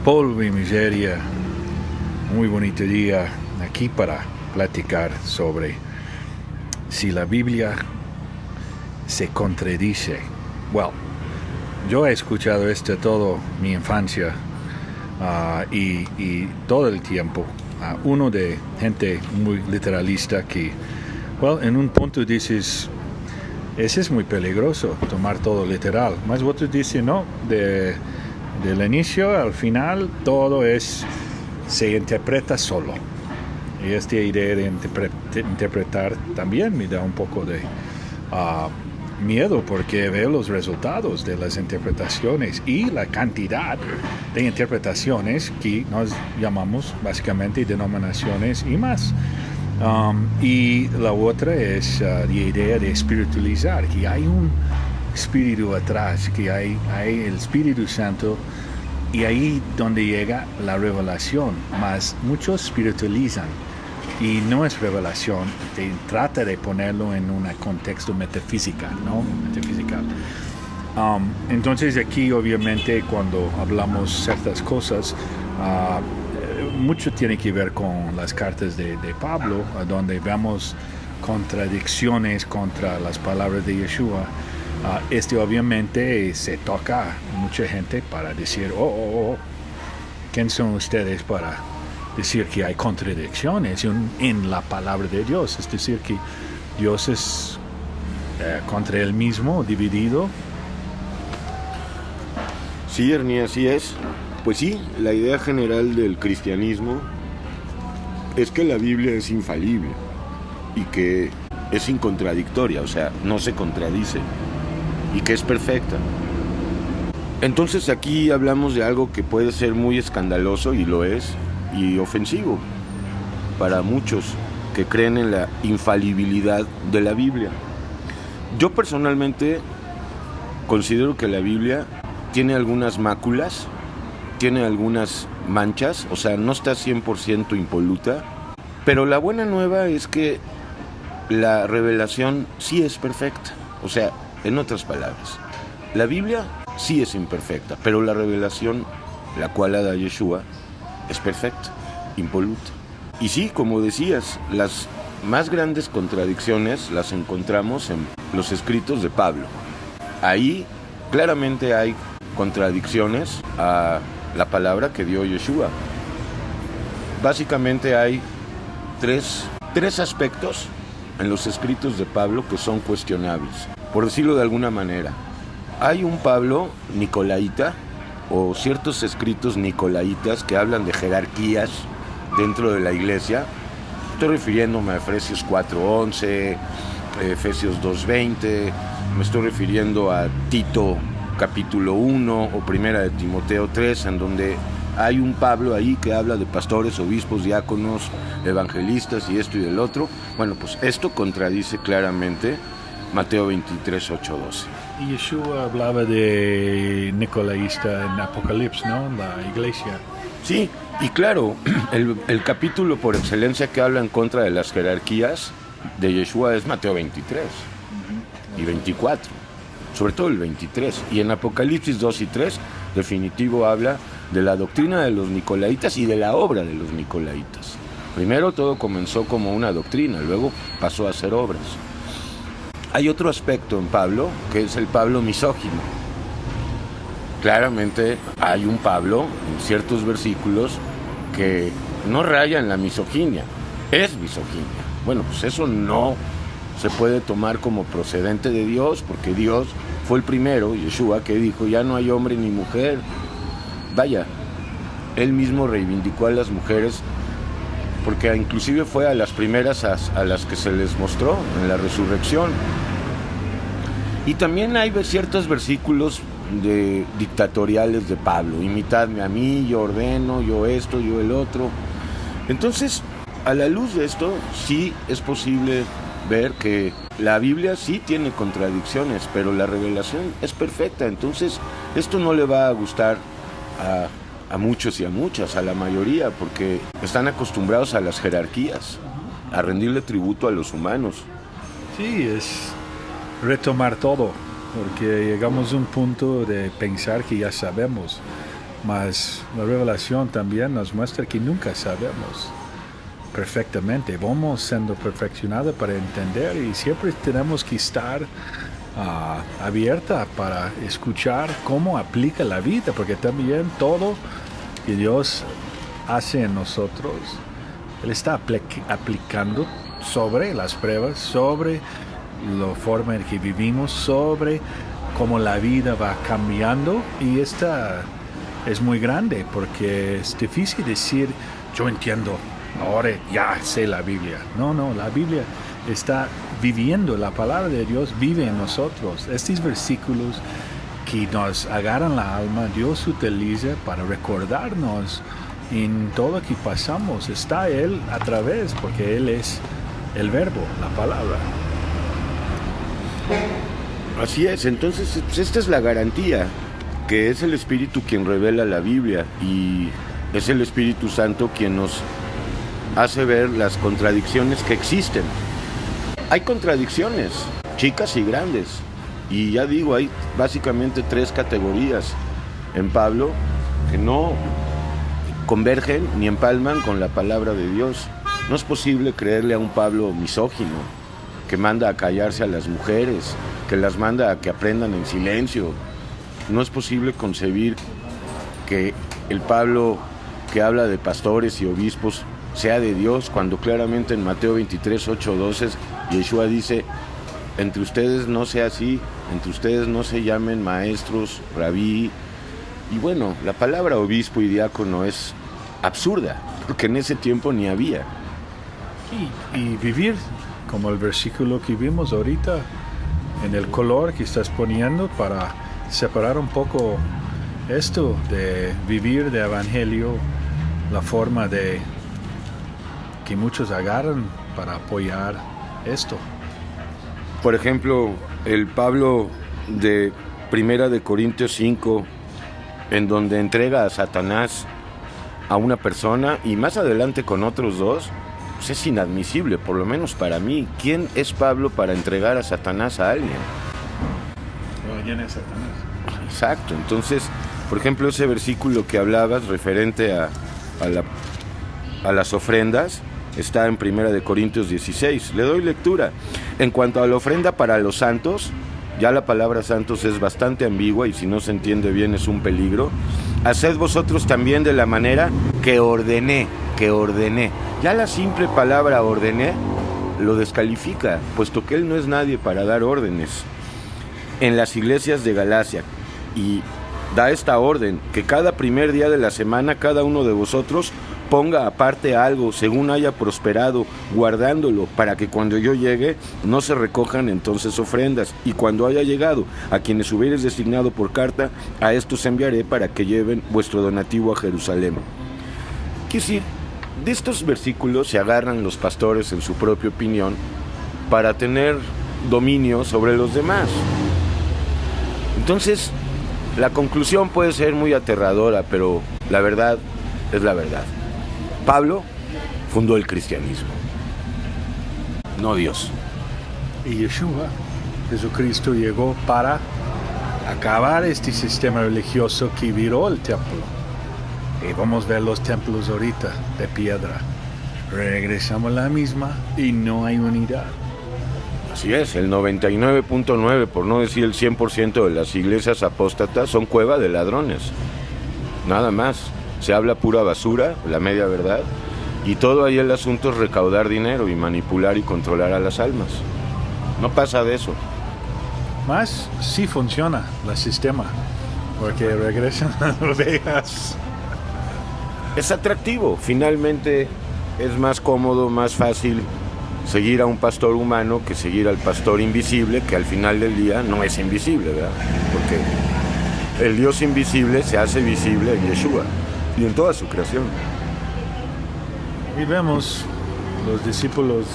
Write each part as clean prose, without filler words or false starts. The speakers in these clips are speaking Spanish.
Polvo y miseria, muy bonito día aquí para platicar sobre si la Biblia se contradice. Well, yo he escuchado esto toda mi infancia y todo el tiempo. Uno de gente muy literalista que, en un punto dices, ese es muy peligroso, tomar todo literal. Mas otros dicen, no, del inicio al final todo se interpreta solo. Y esta idea de interpretar también me da un poco de miedo, porque veo los resultados de las interpretaciones y la cantidad de interpretaciones que nos llamamos básicamente denominaciones y más. Y la otra es la idea de espiritualizar, que hay un espíritu atrás, que hay el Espíritu Santo, y ahí donde llega la revelación. Mas muchos espiritualizan y no es revelación, trata de ponerlo en un contexto metafísico, ¿no? Metafísical. Entonces aquí obviamente cuando hablamos ciertas cosas, mucho tiene que ver con las cartas de Pablo, donde vemos contradicciones contra las palabras de Yeshua. Obviamente se toca a mucha gente para decir, ¿quién son ustedes para decir que hay contradicciones en la palabra de Dios? Es decir, que Dios es contra él mismo, dividido. Sí, Ernie, así es. Pues sí, la idea general del cristianismo es que la Biblia es infalible y que es incontradictoria, o sea, no se contradice, y que es perfecta. Entonces aquí hablamos de algo que puede ser muy escandaloso, y lo es, y ofensivo para muchos que creen en la infalibilidad de la Biblia. Yo personalmente considero que la Biblia tiene algunas máculas, tiene algunas manchas, o sea, no está 100% impoluta, pero la buena nueva es que la revelación sí es perfecta. O sea, en otras palabras, la Biblia sí es imperfecta, pero la revelación, la cual la da Yeshua, es perfecta, impoluta. Y sí, como decías, las más grandes contradicciones las encontramos en los escritos de Pablo. Ahí claramente hay contradicciones a la palabra que dio Yeshua. Básicamente hay tres aspectos en los escritos de Pablo que son cuestionables, por decirlo de alguna manera. Hay un Pablo nicolaíta, o ciertos escritos nicolaitas que hablan de jerarquías dentro de la iglesia. Estoy refiriéndome a Efesios 4:11, Efesios 2:20, me estoy refiriendo a Tito capítulo 1 o primera de Timoteo 3, en donde hay un Pablo ahí que habla de pastores, obispos, diáconos, evangelistas y esto y del otro. Bueno, pues esto contradice claramente Mateo 23:8-12. Y Yeshua hablaba de nicolaísta en Apocalipsis, ¿no? La iglesia. Sí, y claro, el capítulo por excelencia que habla en contra de las jerarquías de Yeshua es Mateo 23 y 24, sobre todo el 23. Y en Apocalipsis 2 y 3, definitivo habla de la doctrina de los nicolaitas y de la obra de los nicolaitas. Primero todo comenzó como una doctrina, luego pasó a ser obras. Hay otro aspecto en Pablo, que es el Pablo misógino. Claramente hay un Pablo en ciertos versículos que no raya en la misoginia, es misoginia. Bueno, pues eso no se puede tomar como procedente de Dios, porque Dios fue el primero, Yeshua, que dijo, ya no hay hombre ni mujer. Vaya, él mismo reivindicó a las mujeres, porque inclusive fue a las primeras a las que se les mostró en la resurrección. Y también hay ciertos versículos dictatoriales de Pablo: imitadme a mí, yo ordeno, yo esto, yo el otro. Entonces, a la luz de esto, sí es posible ver que la Biblia sí tiene contradicciones, pero la revelación es perfecta. Entonces, esto no le va a gustar a muchos y a muchas, a la mayoría, porque están acostumbrados a las jerarquías, a rendirle tributo a los humanos. Sí, es retomar todo, porque llegamos a un punto de pensar que ya sabemos. Mas la revelación también nos muestra que nunca sabemos perfectamente. Vamos siendo perfeccionados para entender y siempre tenemos que estar abierta para escuchar cómo aplica la vida, porque también todo que Dios hace en nosotros, Él está aplicando sobre las pruebas, sobre la forma en que vivimos, sobre cómo la vida va cambiando. Y esta es muy grande porque es difícil decir, yo entiendo, ahora ya sé la Biblia. No, la Biblia está viviendo, la palabra de Dios vive en nosotros. Estos versículos que nos agarran la alma, Dios utiliza para recordarnos en todo lo que pasamos. Está Él a través, porque Él es el verbo, la palabra. Así es, entonces pues esta es la garantía, que es el Espíritu quien revela la Biblia y es el Espíritu Santo quien nos hace ver las contradicciones que existen. Hay contradicciones, chicas y grandes, y ya digo, hay básicamente 3 categorías en Pablo que no convergen ni empalman con la palabra de Dios. No es posible creerle a un Pablo misógino, que manda a callarse a las mujeres, que las manda a que aprendan en silencio. No es posible concebir que el Pablo que habla de pastores y obispos sea de Dios, cuando claramente en Mateo 23, 8, 12, Yeshua dice, entre ustedes no sea así, entre ustedes no se llamen maestros, rabí. Y bueno, la palabra obispo y diácono es absurda, porque en ese tiempo ni había. Y vivir, como el versículo que vimos ahorita, en el color que estás poniendo para separar un poco esto de vivir de evangelio, la forma de que muchos agarran para apoyar esto. Por ejemplo, el Pablo de 1 Corintios 5, en donde entrega a Satanás a una persona y más adelante con otros 2, pues es inadmisible, por lo menos para mí. ¿Quién es Pablo para entregar a Satanás a alguien? ¿Quién es Satanás? Exacto, entonces, por ejemplo, ese versículo que hablabas referente a las ofrendas, está en 1 Corintios 16. Le doy lectura. En cuanto a la ofrenda para los santos, ya la palabra santos es bastante ambigua y si no se entiende bien es un peligro. Haced vosotros también de la manera que ordené. Ya la simple palabra ordené lo descalifica, puesto que él no es nadie para dar órdenes. En las iglesias de Galacia, y da esta orden, que cada primer día de la semana cada uno de vosotros ponga aparte algo según haya prosperado, guardándolo, para que cuando yo llegue no se recojan entonces ofrendas, y cuando haya llegado a quienes hubieres designado por carta, a estos enviaré para que lleven vuestro donativo a Jerusalén. Quiero decir, de estos versículos se agarran los pastores en su propia opinión para tener dominio sobre los demás. Entonces, la conclusión puede ser muy aterradora, pero la verdad es la verdad. Pablo fundó el cristianismo, no Dios. Y Yeshua, Jesucristo, llegó para acabar este sistema religioso que viró el templo. Y vamos a ver los templos ahorita de piedra. Regresamos a la misma y no hay unidad. Así es, el 99.9, por no decir el 100% de las iglesias apóstatas son cueva de ladrones. Nada más. Se habla pura basura, la media verdad, y todo ahí el asunto es recaudar dinero y manipular y controlar a las almas. No pasa de eso. Más sí funciona el sistema, porque regresan las ovejas. Es atractivo, finalmente es más cómodo, más fácil seguir a un pastor humano que seguir al pastor invisible, que al final del día no es invisible, ¿verdad? Porque el Dios invisible se hace visible en Yeshua y en toda su creación. Y vemos, los discípulos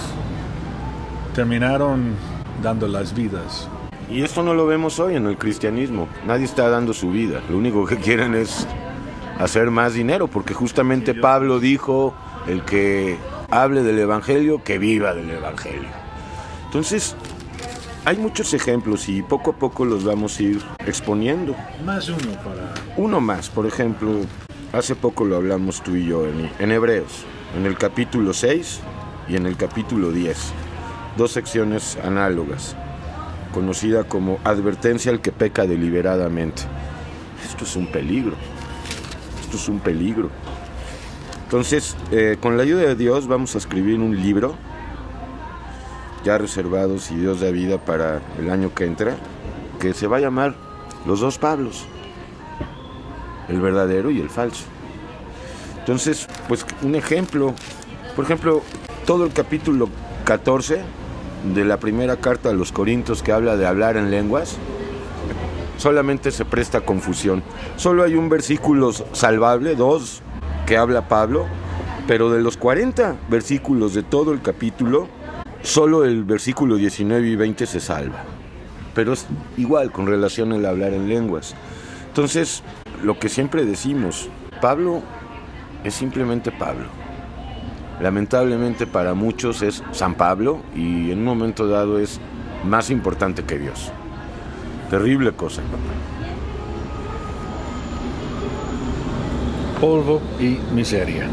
terminaron dando las vidas. Y esto no lo vemos hoy en el cristianismo. Nadie está dando su vida. Lo único que quieren es hacer más dinero, porque justamente Pablo dijo, el que hable del evangelio, que viva del evangelio. Entonces, hay muchos ejemplos y poco a poco los vamos a ir exponiendo. Más uno para... Uno más, por ejemplo, hace poco lo hablamos tú y yo en Hebreos, en el capítulo 6 y en el capítulo 10. 2 secciones análogas, conocida como advertencia al que peca deliberadamente. Esto es un peligro. Esto es un peligro. Entonces, con la ayuda de Dios vamos a escribir un libro ya reservado, si Dios da vida, para el año que entra, que se va a llamar Los dos Pablos, el verdadero y el falso. Entonces, pues un ejemplo, por ejemplo, todo el capítulo 14 de la primera carta a los Corintios, que habla de hablar en lenguas, solamente se presta a confusión. Solo hay un versículo salvable, 2, que habla Pablo, pero de los 40 versículos de todo el capítulo, solo el versículo 19 y 20 se salva. Pero es igual con relación al hablar en lenguas. Entonces, lo que siempre decimos, Pablo es simplemente Pablo. Lamentablemente para muchos es San Pablo y en un momento dado es más importante que Dios. Terrible cosa, papá. Polvo y miseria.